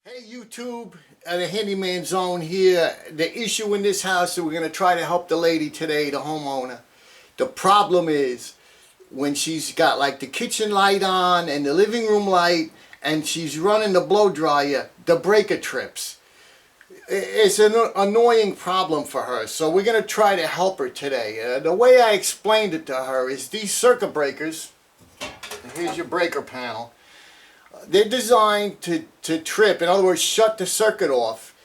Hey YouTube, the Handyman Zone here. The issue in this house, so we're going to try to help the lady today, the homeowner. The problem is when she's got like the kitchen light on and the living room light and she's running the blow dryer, the breaker trips. It's an annoying problem for her, so we're going to try to help her today. The way I explained it to her is these circuit breakers, here's your breaker panel. They're designed to trip, in other words, shut the circuit off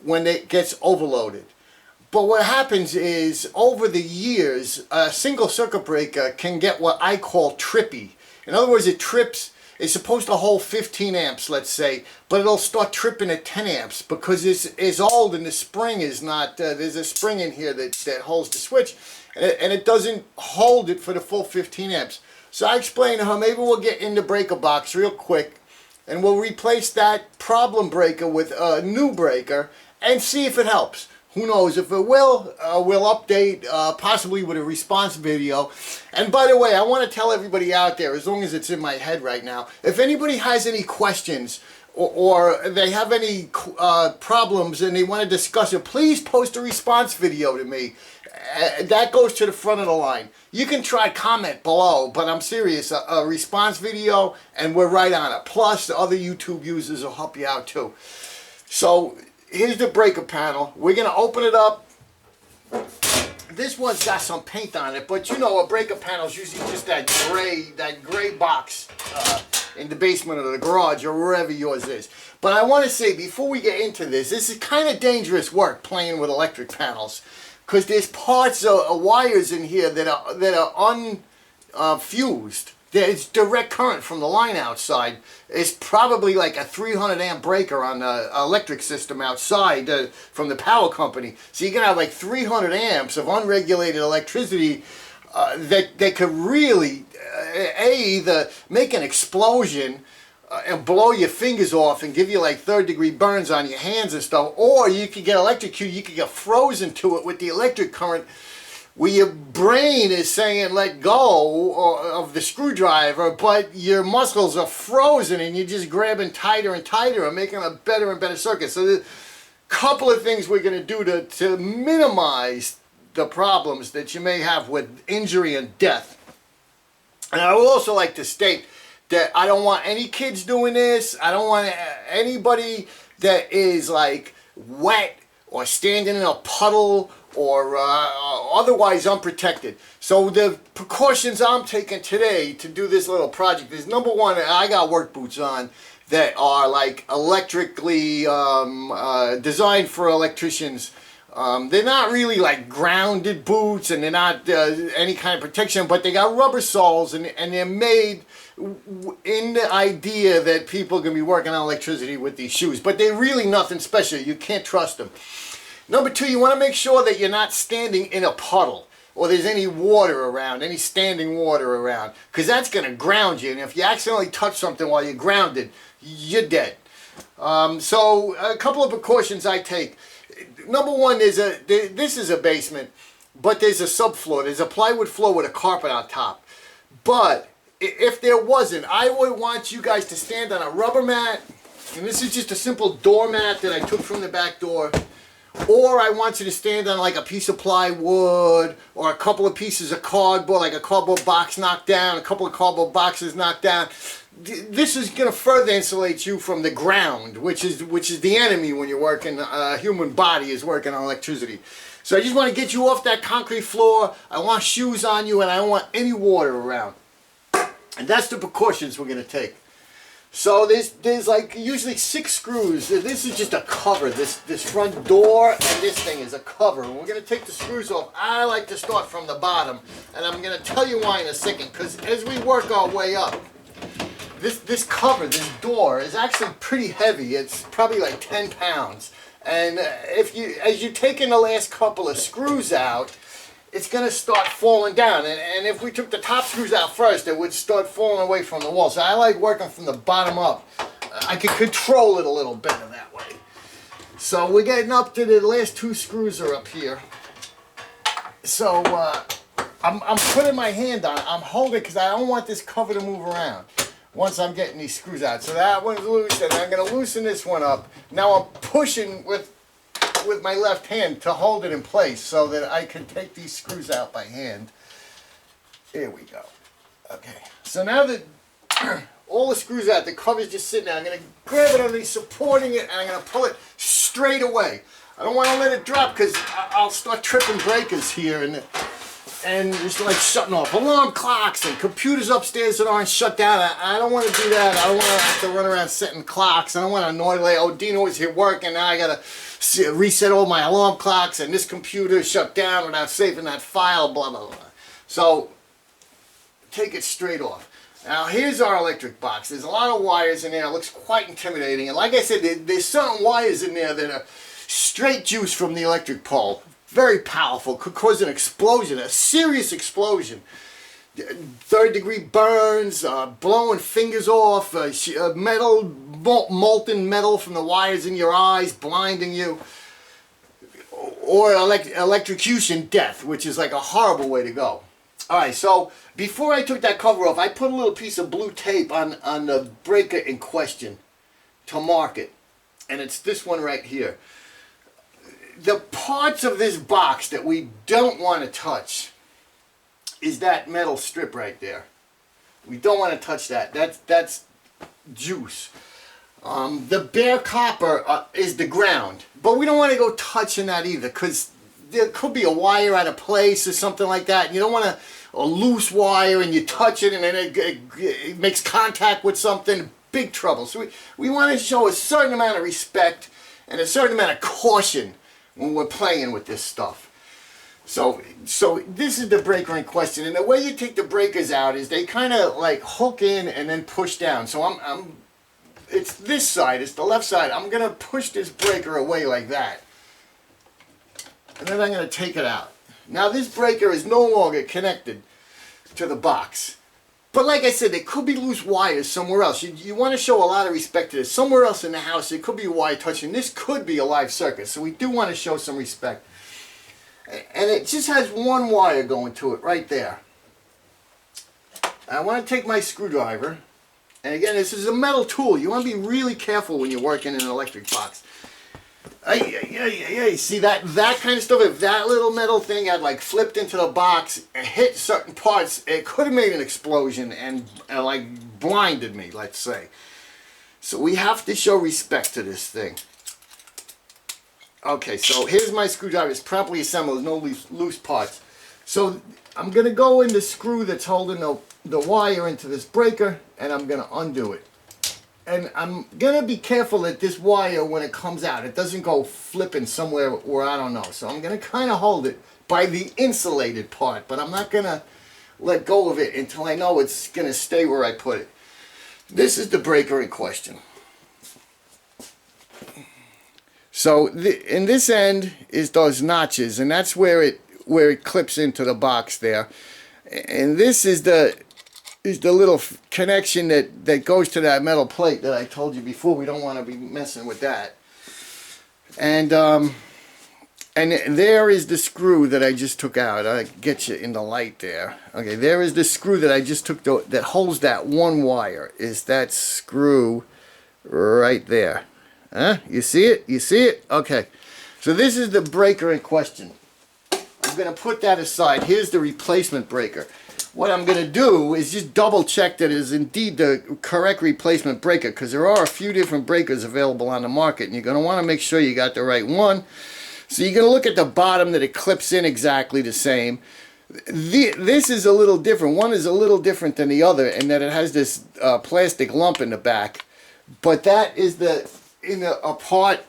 when it gets overloaded. But what happens is, over the years, a single circuit breaker can get what I call trippy. In other words, it trips, it's supposed to hold 15 amps, let's say, but it'll start tripping at 10 amps because it's old and the spring is not, there's a spring in here that holds the switch, and it doesn't hold it for the full 15 amps. So I explained to her, maybe we'll get in the breaker box real quick and we'll replace that problem breaker with a new breaker and see if it helps. Who knows if it will. We'll update possibly with a response video. And by the way, I want to tell everybody out there, as long as it's in my head right now, if anybody has any questions or they have any problems and they want to discuss it, please post a response video to me. That goes to the front of the line. You can try comment below, but I'm serious, a response video and we're right on it. Plus, the other YouTube users will help you out too. So, here's the breaker panel. We're going to open it up. This one's got some paint on it, but you know a breaker panel is usually just that gray box in the basement of the garage or wherever yours is. But I want to say, before we get into this is kind of dangerous work playing with electric panels. Because there's parts of wires in here that are unfused. There's direct current from the line outside. It's probably like a 300 amp breaker on the electric system outside from the power company. So you can have like 300 amps of unregulated electricity that could really either make an explosion and blow your fingers off and give you like third-degree burns on your hands and stuff, or you could get electrocuted, you could get frozen to it with the electric current where your brain is saying let go of the screwdriver, but your muscles are frozen and you're just grabbing tighter and tighter and making a better and better circuit. So there's a couple of things we're going to do to minimize the problems that you may have with injury and death. And I would also like to state that I don't want any kids doing this. I don't want anybody that is like wet or standing in a puddle or otherwise unprotected. So the precautions I'm taking today to do this little project is, number one, I got work boots on that are like electrically designed for electricians. They're not really like grounded boots and they're not any kind of protection, but they got rubber soles and they're made in the idea that people can be working on electricity with these shoes. But they're really nothing special. You can't trust them. Number two, you want to make sure that you're not standing in a puddle or there's any water around, any standing water around, because that's going to ground you. And if you accidentally touch something while you're grounded, you're dead. So a couple of precautions I take. Number one, this is a basement, but there's a subfloor. There's a plywood floor with a carpet on top. But if there wasn't, I would want you guys to stand on a rubber mat, and this is just a simple doormat that I took from the back door, or I want you to stand on like a piece of plywood or a couple of pieces of cardboard, like a cardboard box knocked down, a couple of cardboard boxes knocked down. This is going to further insulate you from the ground, which is the enemy when you're working, human body is working on electricity. So I just want to get you off that concrete floor. I want shoes on you and I don't want any water around. And that's the precautions we're going to take. So there's like usually 6 screws. This is just a cover. This front door and this thing is a cover. And we're going to take the screws off. I like to start from the bottom. And I'm going to tell you why in a second. Because as we work our way up, this cover, this door, is actually pretty heavy. It's probably like 10 pounds. And as you're taking the last couple of screws out, it's going to start falling down. And if we took the top screws out first, it would start falling away from the wall. So I like working from the bottom up. I can control it a little better that way. So we're getting up to the last 2 screws are up here. So I'm putting my hand on it. I'm holding it because I don't want this cover to move around. once I'm getting these screws out. So that one's loose, and I'm going to loosen this one up. Now I'm pushing with my left hand to hold it in place so that I can take these screws out by hand. Here we go. Okay, so now that all the screws out, the cover's just sitting there, I'm going to grab it underneath, supporting it, and I'm going to pull it straight away. I don't want to let it drop because I'll start tripping breakers here and just like shutting off alarm clocks and computers upstairs that aren't shut down. I don't want to do that. I don't want to have to run around setting clocks. I don't want to annoy like, oh, Dino is here working, now I got to reset all my alarm clocks and this computer is shut down without saving that file, blah, blah, blah. So take it straight off. Now here's our electric box. There's a lot of wires in there. It looks quite intimidating. And like I said, there's certain wires in there that are straight juice from the electric pole. Very powerful. Could cause an explosion, a serious explosion. Third-degree burns, blowing fingers off, metal, molten metal from the wires in your eyes, blinding you. Or electrocution, death, which is like a horrible way to go. Alright, so before I took that cover off, I put a little piece of blue tape on the breaker in question to mark it. And it's this one right here. The parts of this box that we don't want to touch is that metal strip right there. We don't want to touch that. That's juice. The bare copper is the ground. But we don't want to go touching that either because there could be a wire out of place or something like that. You don't want a loose wire and you touch it and then it makes contact with something. Big trouble. So we want to show a certain amount of respect and a certain amount of caution when we're playing with this stuff. So this is the breaker in question, and the way you take the breakers out is they kind of like hook in and then push down. So it's this side, it's the left side. I'm gonna push this breaker away like that, and then I'm gonna take it out. Now this breaker is no longer connected to the box. But like I said, there could be loose wires somewhere else. You want to show a lot of respect to this. Somewhere else in the house, there could be a wire touching. This could be a live circuit, so we do want to show some respect. And it just has one wire going to it right there. I want to take my screwdriver, and again, this is a metal tool. You want to be really careful when you're working in an electric box. See that kind of stuff, if that little metal thing had like flipped into the box and hit certain parts, it could have made an explosion and like blinded me, let's say. So we have to show respect to this thing. Okay, so here's my screwdriver. It's properly assembled, no loose parts. So I'm going to go in the screw that's holding the wire into this breaker, and I'm going to undo it. And I'm going to be careful that this wire, when it comes out, it doesn't go flipping somewhere where I don't know. So I'm going to kind of hold it by the insulated part, but I'm not going to let go of it until I know it's going to stay where I put it. This is the breaker in question. So in this end is those notches, and that's where it clips into the box there. And this is the little connection that goes to that metal plate that I told you before. We don't want to be messing with that. And there is the screw that I just took out. I'll get you in the light there. Okay, there is the screw that I just took that holds that one wire. Is that screw right there? Huh? You see it? You see it? Okay. So this is the breaker in question. I'm going to put that aside. Here's the replacement breaker. What I'm going to do is just double check that it is indeed the correct replacement breaker, because there are a few different breakers available on the market, and you're going to want to make sure you got the right one. So you're going to look at the bottom that it clips in exactly the same. This is a little different. One is a little different than the other in that it has this plastic lump in the back, but that is a part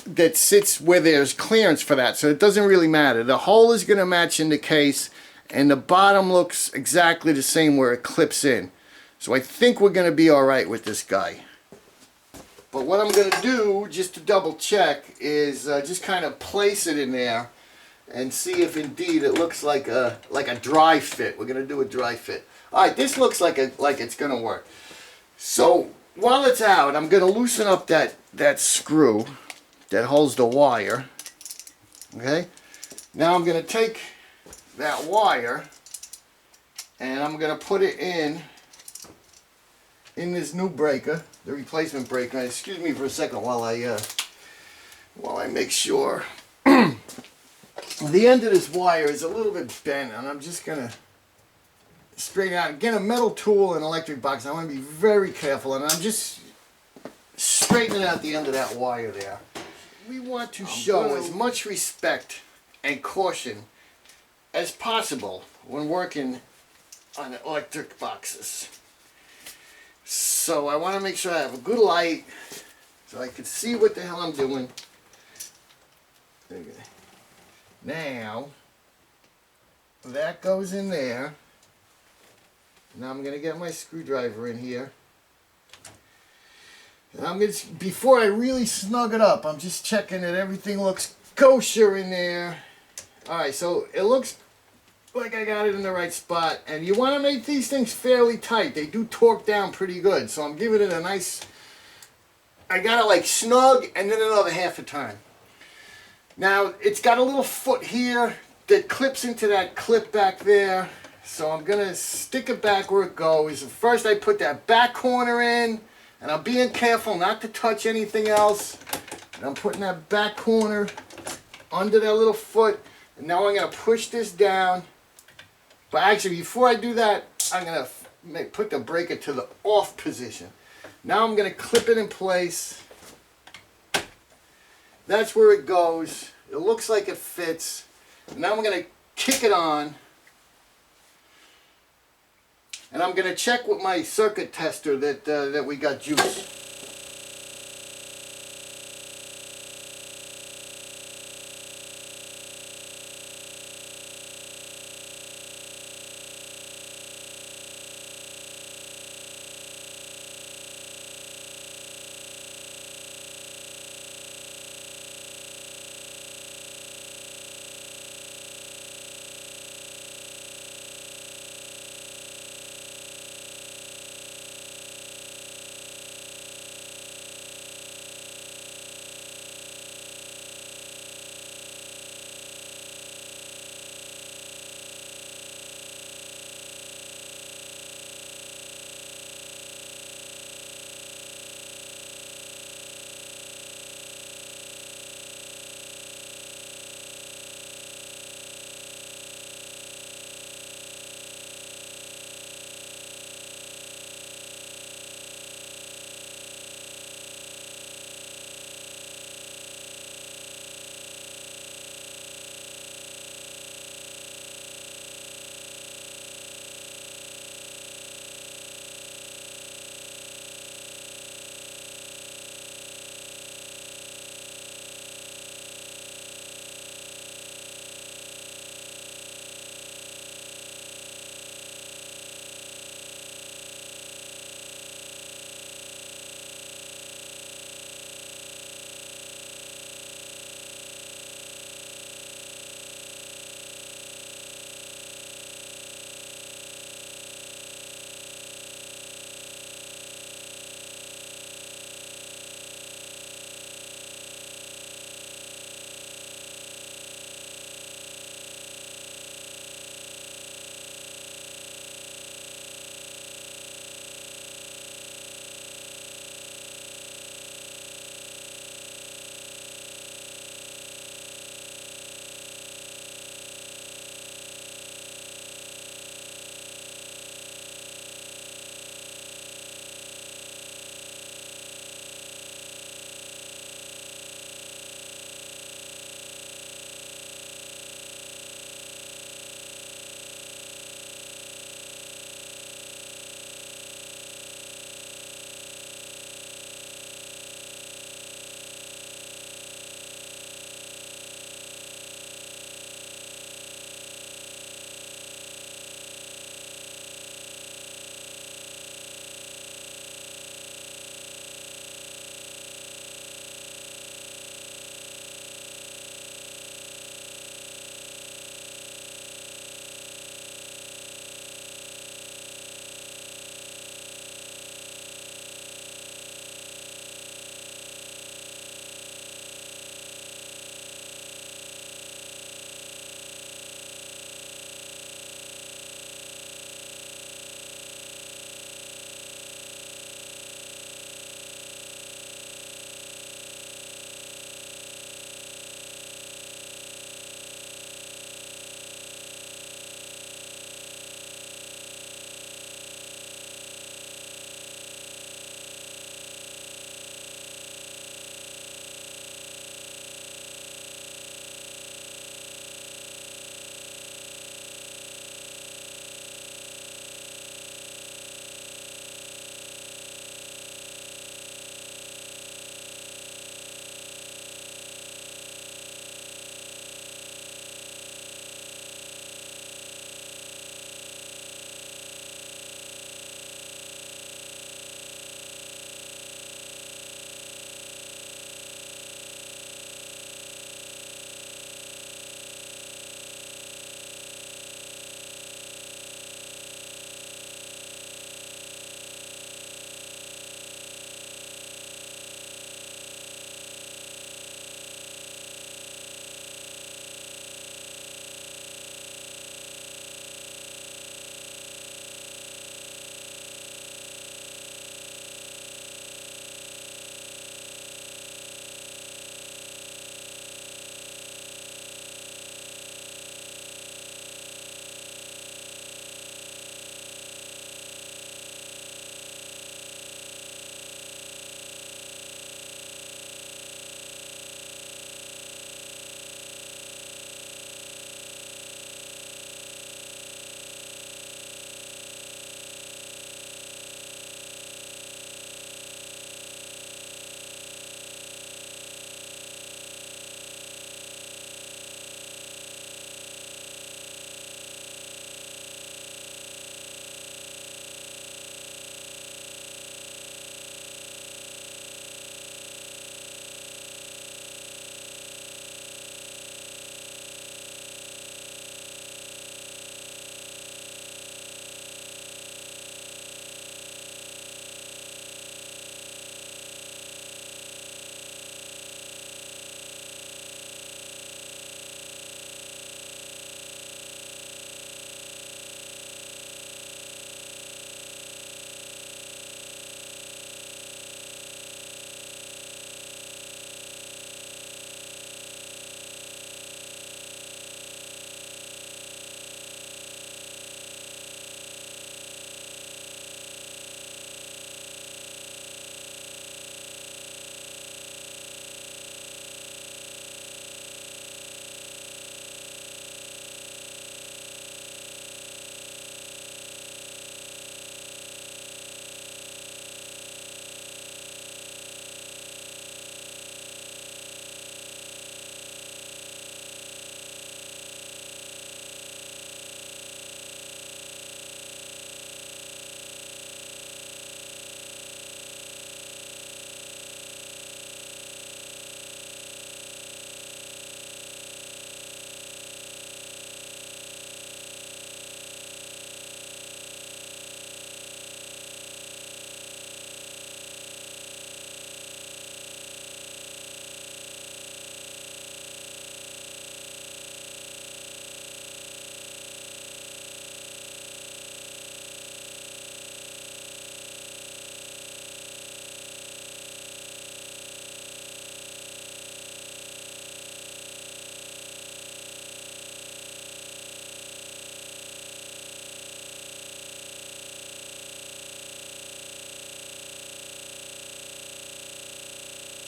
that sits where there's clearance for that, so it doesn't really matter. The hole is going to match in the case, and the bottom looks exactly the same where it clips in. So I think we're going to be alright with this guy. But what I'm going to do, just to double check, is just kind of place it in there and see if indeed it looks like a dry fit. We're going to do a dry fit. Alright, this looks like it's going to work. So while it's out, I'm going to loosen up that screw that holds the wire. Okay? Now I'm going to take that wire and I'm going to put it in in this new breaker, the replacement breaker. Excuse me for a second while I make sure. The end of this wire is a little bit bent, and I'm just gonna straighten out. Again, a metal tool and electric box. I want to be very careful, and I'm just straightening out the end of that wire there. We want to show as much respect and caution as possible when working on electric boxes. So I want to make sure I have a good light so I can see what the hell I'm doing. Okay. Now, that goes in there. Now I'm going to get my screwdriver in here. And I'm going to, before I really snug it up, I'm just checking that everything looks kosher in there. Alright, so it looks like I got it in the right spot. And you want to make these things fairly tight. They do torque down pretty good. So I'm giving it a nice, I got it like snug and then another half a turn. Now, it's got a little foot here that clips into that clip back there. So I'm going to stick it back where it goes. First I put that back corner in, and I'm being careful not to touch anything else. And I'm putting that back corner under that little foot. And now I'm going to push this down. But actually, before I do that, I'm going to put the breaker to the off position. Now I'm going to clip it in place. That's where it goes. It looks like it fits. And now I'm going to kick it on. And I'm going to check with my circuit tester that we got juice.